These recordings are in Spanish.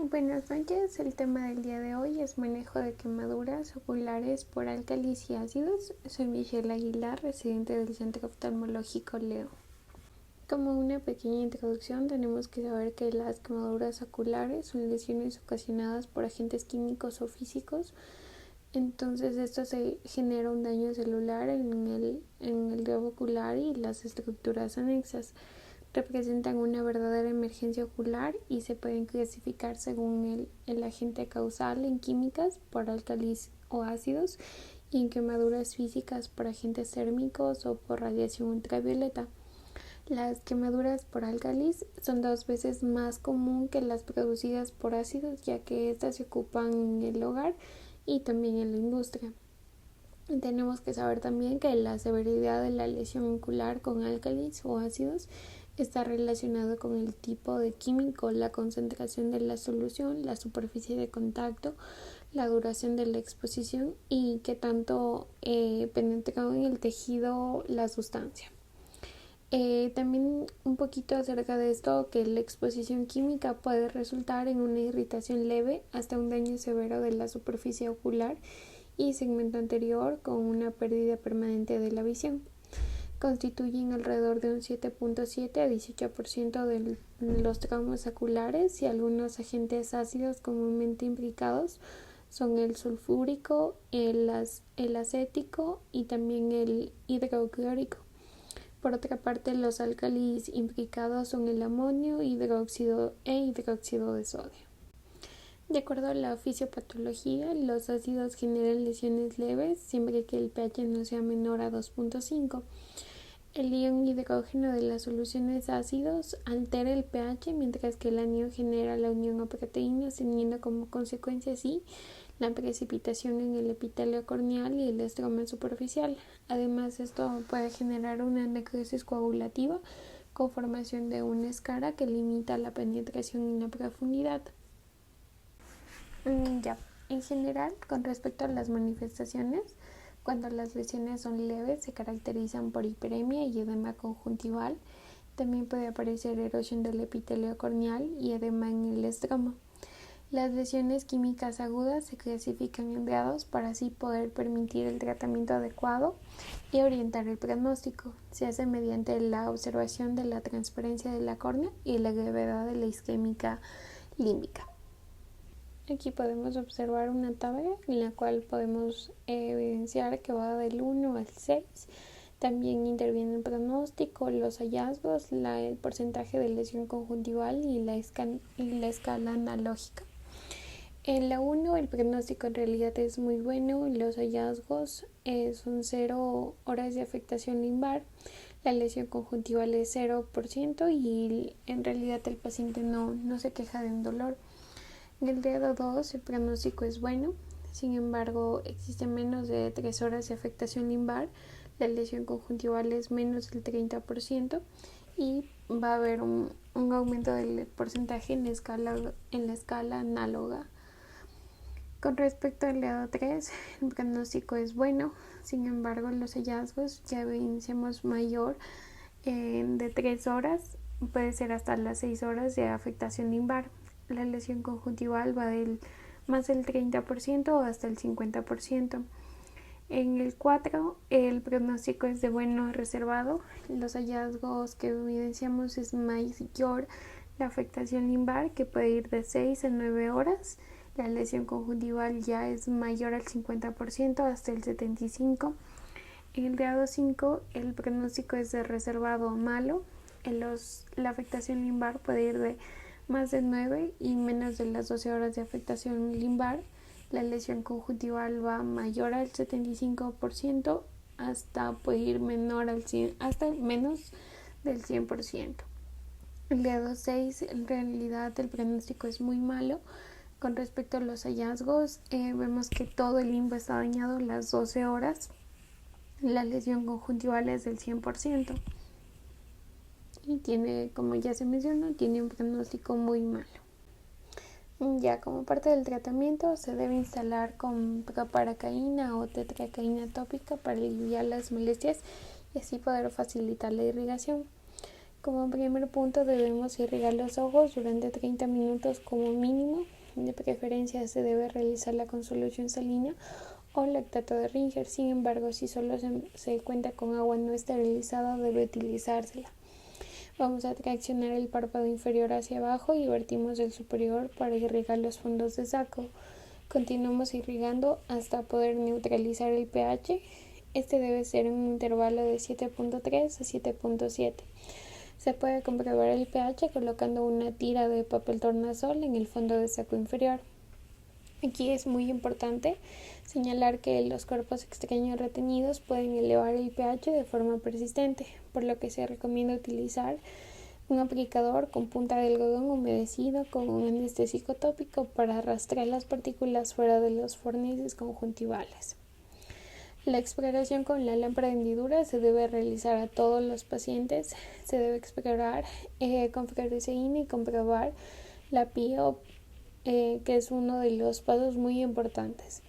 Buenas noches, el tema del día de hoy es manejo de quemaduras oculares por álcalis y ácidos. Soy Michelle Aguilar, residente del Centro Oftalmológico Leo. Como una pequeña introducción, tenemos que saber que las quemaduras oculares son lesiones ocasionadas por agentes químicos o físicos. Entonces esto se genera un daño celular en el globo ocular y las estructuras anexas. Representan una verdadera emergencia ocular y se pueden clasificar según el agente causal en químicas por álcalis o ácidos y en quemaduras físicas por agentes térmicos o por radiación ultravioleta. Las quemaduras por álcalis son 2 veces más común que las producidas por ácidos, ya que estas se ocupan en el hogar y también en la industria. Tenemos que saber también que la severidad de la lesión ocular con álcalis o ácidos está relacionado con el tipo de químico, la concentración de la solución, la superficie de contacto, la duración de la exposición y qué tanto penetró en el tejido la sustancia. También un poquito acerca de esto, que la exposición química puede resultar en una irritación leve hasta un daño severo de la superficie ocular y segmento anterior con una pérdida permanente de la visión. Constituyen alrededor de un 7.7 a 18% de los traumas oculares y algunos agentes ácidos comúnmente implicados son el sulfúrico, el acético y también el hidroclórico. Por otra parte, los álcalis implicados son el amonio, hidróxido de sodio. De acuerdo a la fisiopatología, los ácidos generan lesiones leves siempre que el pH no sea menor a 2.5. El ion hidrógeno de las soluciones ácidos altera el pH, mientras que el anión genera la unión a proteínas, teniendo como consecuencia así la precipitación en el epitelio corneal y el estroma superficial. Además, esto puede generar una necrosis coagulativa con formación de una escara que limita la penetración en la profundidad. En general, con respecto a las manifestaciones, cuando las lesiones son leves, se caracterizan por hiperemia y edema conjuntival. También puede aparecer erosión del epitelio corneal y edema en el estroma. Las lesiones químicas agudas se clasifican en grados para así poder permitir el tratamiento adecuado y orientar el pronóstico. Se hace mediante la observación de la transparencia de la córnea y la gravedad de la isquémica límbica. Aquí podemos observar una tabla en la cual podemos evidenciar que va del 1 al 6. También interviene el pronóstico, los hallazgos, el porcentaje de lesión conjuntival y la escala analógica. En la 1 el pronóstico en realidad es muy bueno, los hallazgos son 0 horas de afectación limbar, la lesión conjuntival es 0% y en realidad el paciente no se queja de un dolor. En el grado 2 el pronóstico es bueno, sin embargo existe menos de 3 horas de afectación limbar, la lesión conjuntival es menos del 30% y va a haber un aumento del porcentaje en la escala análoga. Con respecto al grado 3, el pronóstico es bueno, sin embargo los hallazgos ya evidenciamos mayor de 3 horas, puede ser hasta las 6 horas de afectación limbar. La lesión conjuntival va del más del 30% hasta el 50%. En el 4, el pronóstico es de bueno reservado. Los hallazgos que evidenciamos es mayor la afectación limbar, que puede ir de 6 a 9 horas. La lesión conjuntival ya es mayor al 50% hasta el 75%. En el grado 5, el pronóstico es de reservado a malo. La afectación limbar puede ir de más de 9 y menos de las 12 horas de afectación limbar. La lesión conjuntival va mayor al 75% hasta puede ir menor al 100, hasta menos del 100%. El grado 6, en realidad el pronóstico es muy malo. Con respecto a los hallazgos, vemos que todo el limbo está dañado las 12 horas. La lesión conjuntival es del 100%. Y tiene, como ya se mencionó, tiene un pronóstico muy malo. Ya como parte del tratamiento se debe instalar con proparacaína o tetracaína tópica para aliviar las molestias y así poder facilitar la irrigación. Como primer punto debemos irrigar los ojos durante 30 minutos como mínimo. De preferencia se debe realizarla con solución salina o lactato de Ringer. Sin embargo, si solo se cuenta con agua no esterilizada, debe utilizársela. Vamos a traccionar el párpado inferior hacia abajo y vertimos el superior para irrigar los fondos de saco. Continuamos irrigando hasta poder neutralizar el pH. Este debe ser en un intervalo de 7.3 a 7.7. Se puede comprobar el pH colocando una tira de papel tornasol en el fondo de saco inferior. Aquí es muy importante señalar que los cuerpos extraños retenidos pueden elevar el pH de forma persistente, por lo que se recomienda utilizar un aplicador con punta de algodón humedecido con un anestésico tópico para arrastrar las partículas fuera de los fornices conjuntivales. La exploración con la lámpara de hendidura se debe realizar a todos los pacientes. Se debe explorar con fluoresceína y comprobar la PIO, que es uno de los pasos muy importantes.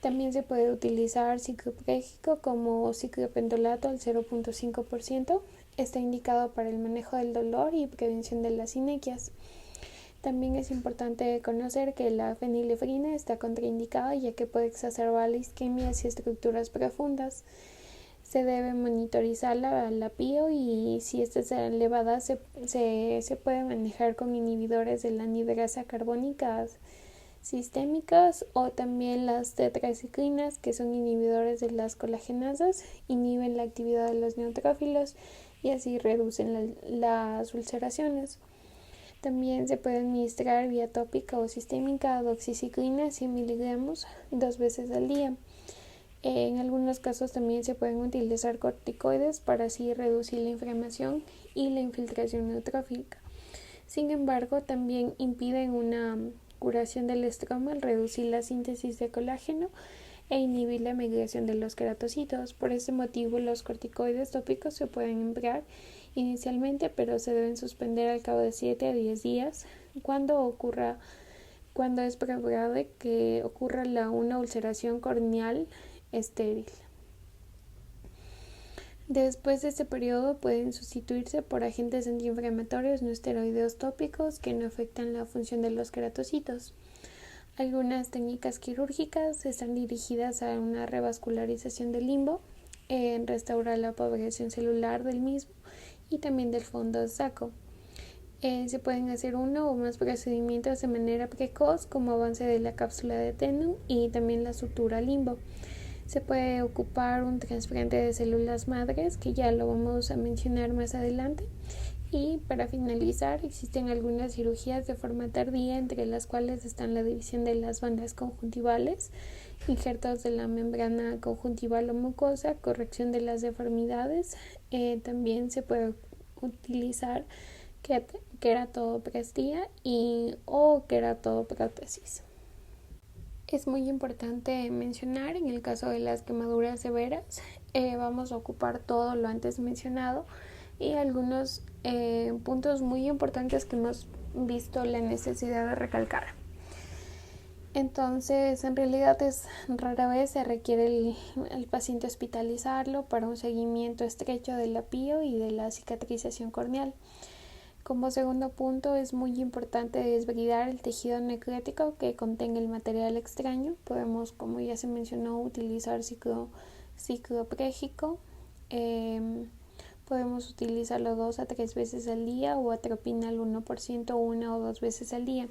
También se puede utilizar cicloprégico como ciclopentolato al 0.5%. Está indicado para el manejo del dolor y prevención de las inequias. También es importante conocer que la fenilefrina está contraindicada ya que puede exacerbar la isquemia y estructuras profundas. Se debe monitorizar la PIO y si esta es elevada se puede manejar con inhibidores de la anhidrasa carbónica sistémicas o también las tetraciclinas, que son inhibidores de las colagenasas, inhiben la actividad de los neutrófilos y así reducen las ulceraciones. También se puede administrar vía tópica o sistémica doxiciclina 100 miligramos 2 veces al día. En algunos casos también se pueden utilizar corticoides para así reducir la inflamación y la infiltración neutrófila. Sin embargo, también impiden una curación del estroma al reducir la síntesis de colágeno e inhibir la migración de los queratocitos. Por ese motivo, los corticoides tópicos se pueden emplear inicialmente, pero se deben suspender al cabo de 7 a 10 días cuando es probable que ocurra una ulceración corneal estéril. Después de este periodo pueden sustituirse por agentes antiinflamatorios no esteroideos tópicos que no afectan la función de los queratocitos. Algunas técnicas quirúrgicas están dirigidas a una revascularización del limbo, restaurar la población celular del mismo y también del fondo de saco. Se pueden hacer uno o más procedimientos de manera precoz, como avance de la cápsula de Tenon y también la sutura limbo. Se puede ocupar un trasplante de células madres, que ya lo vamos a mencionar más adelante. Y para finalizar, existen algunas cirugías de forma tardía, entre las cuales están la división de las bandas conjuntivales, injertos de la membrana conjuntival o mucosa, corrección de las deformidades. También se puede utilizar queratoplastia o queratoprótesis. Es muy importante mencionar, en el caso de las quemaduras severas, vamos a ocupar todo lo antes mencionado y algunos puntos muy importantes que hemos visto la necesidad de recalcar. Entonces, en realidad rara vez se requiere el paciente hospitalizarlo para un seguimiento estrecho de la PIO y de la cicatrización corneal. Como segundo punto, es muy importante desbridar el tejido necrótico que contenga el material extraño. Podemos, como ya se mencionó, utilizar cicloprégico. Podemos utilizarlo 2 a 3 veces al día o atropina al 1% 1 o 2 veces al día,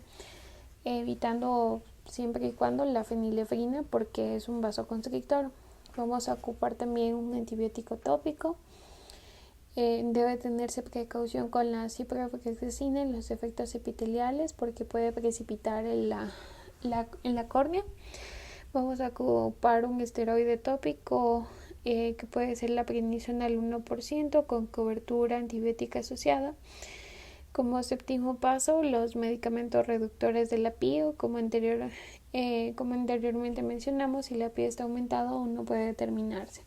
evitando siempre y cuando la fenilefrina porque es un vasoconstrictor. Vamos a ocupar también un antibiótico tópico. Debe tenerse precaución con la ciprofloxacina en los efectos epiteliales porque puede precipitar en la córnea. Vamos a ocupar un esteroide tópico que puede ser la prednisona al 1% con cobertura antibiótica asociada. Como séptimo paso, los medicamentos reductores de la PIO, como anteriormente mencionamos, si la PIO está aumentada aún no puede determinarse.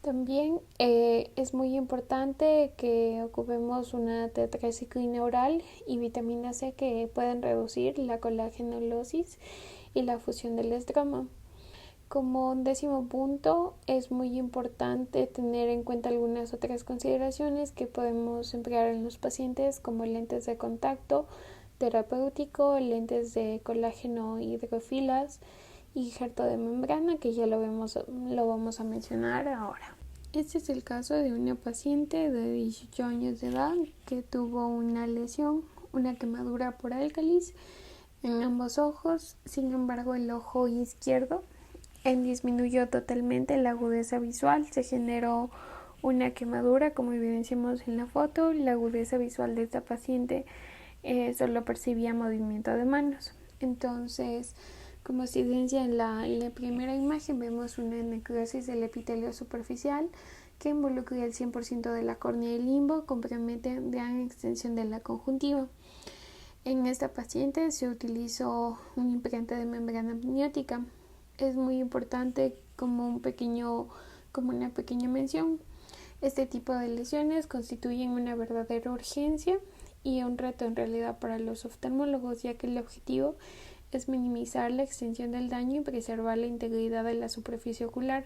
También es muy importante que ocupemos una tetraciclina oral y vitamina C que pueden reducir la colagenolosis y la fusión del estroma. Como 10º punto, es muy importante tener en cuenta algunas otras consideraciones que podemos emplear en los pacientes, como lentes de contacto terapéutico, lentes de colágeno hidrofilas y injerto de membrana, que ya lo vamos a mencionar ahora. Este es el caso de una paciente de 18 años de edad que tuvo una lesión, una quemadura por álcalis en ambos ojos. Sin embargo, el ojo izquierdo disminuyó totalmente la agudeza visual, se generó una quemadura, como evidenciamos en la foto. La agudeza visual de esta paciente solo percibía movimiento de manos. Entonces, como se evidencia en la primera imagen, vemos una necrosis del epitelio superficial que involucra el 100% de la córnea y el limbo, compromete gran extensión de la conjuntiva. En esta paciente se utilizó un implante de membrana amniótica. Es muy importante como una pequeña mención. Este tipo de lesiones constituyen una verdadera urgencia y un reto en realidad para los oftalmólogos, ya que el objetivo es minimizar la extensión del daño y preservar la integridad de la superficie ocular,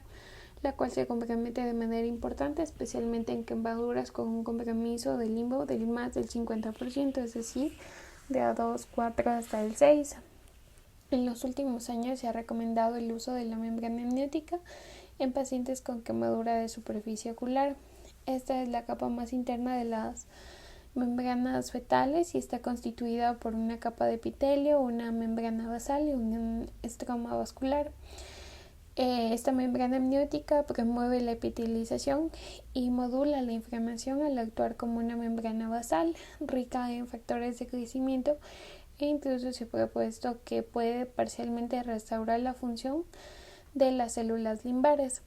la cual se compromete de manera importante, especialmente en quemaduras con un compromiso del limbo del más del 50%, es decir, de A2, 4 hasta el 6. En los últimos años se ha recomendado el uso de la membrana amniótica en pacientes con quemadura de superficie ocular. Esta es la capa más interna de las membranas fetales y está constituida por una capa de epitelio, una membrana basal y un estroma vascular. Esta membrana amniótica promueve la epitelización y modula la inflamación al actuar como una membrana basal rica en factores de crecimiento, e incluso se ha propuesto que puede parcialmente restaurar la función de las células limbares.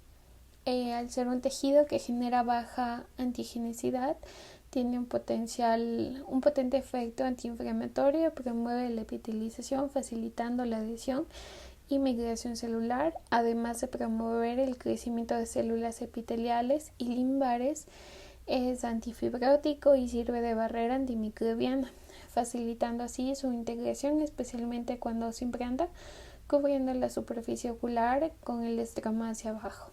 Al ser un tejido que genera baja antigenicidad, tiene un potente efecto antiinflamatorio, promueve la epitelización facilitando la adhesión y migración celular, además de promover el crecimiento de células epiteliales y limbares. Es antifibrótico y sirve de barrera antimicrobiana, facilitando así su integración, especialmente cuando se implanta, cubriendo la superficie ocular con el estroma hacia abajo.